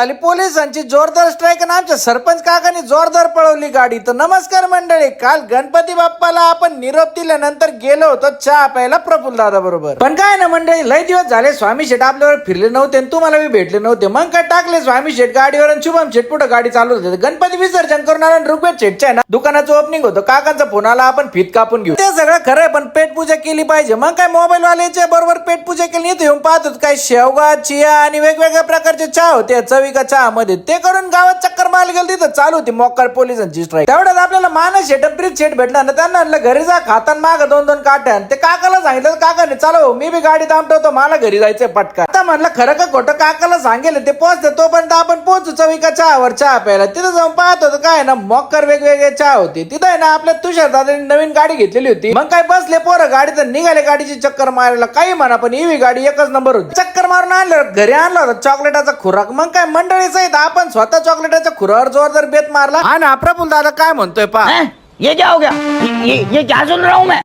झाली पोलिसांची जोरदार स्ट्राईक आणि आमच्या सरपंच काकांनी जोरदार पळवली गाडी. तर नमस्कार मंडळी, काल गणपती बाप्पाला आपण निरोप दिल्यानंतर गेलो होतो चहा प्यायला प्रफुल्ल दादा बरोबर. पण काय ना मंडळी, लय दिवस झाले स्वामी शेठ आपल्यावर फिरले नव्हते आणि तुम्हाला मी भेटले नव्हते. मग काय टाकले स्वामी शेठ गाडीवर आणि शुभम शेठ पुढे गाडी चालू होते. गणपती विसर्जन करून आला ऋग्वेद शेठच्या ना दुकानाचं ओपनिंग होतं. काकांचा फोन आला, आपण फीत कापून घेऊ. ते सगळं खरंय, पण पेट पूजा केली पाहिजे. मग काय मोबाईल वाल्याच्या बरोबर पेट पूजा केली. इथे येऊन पाहतो काय शेवगा, चिया आणि वेगवेगळ्या प्रकारचे चहा होते चविका चहा मध्ये. ते करून गावात चक्कर मारली गेली. तिथं चालू होती मोक्कार पोलिसांची स्ट्राईक. तेवढ्यात आपल्याला मानस शेट प्रीत शेट भेटला ना. त्यांना घरी जा, खातान माग दोन दोन काट्यान. ते काकाला सांगितलं, काकाने चालव मी बी गाडी थांबतो, मला घरी जायचंय पटका. आता म्हणलं खरं का खोटं, काकाला सांगेल ते पोहोचते. तोपर्यंत आपण पोहोचू चविका चहावर चहा प्यायला. तिथं जाऊन पाहत होतो काय ना मोक्कार वेगवेगळे चहा होते. तिथं आहे ना आपल्या तुषार दादांनी नवीन गाडी घेतलेली होती. मग काय बसले पोरं गाडी, तर निघाले गाडीची चक्कर मारायला. काही म्हणा पण ही गाडी एकच नंबर होती. चक्कर मारून आणलं, घरी आणला होता चॉकलेटाचा खुराक. मग काय मंडळी सहित आपण स्वतः चॉकलेटाच्या खुरावर जोरदार बेत मारला. आणि प्रफुल्ल दादा काय म्हणतोय पा, ये क्या हो गया? ये क्या सुन रहा हूँ मैं?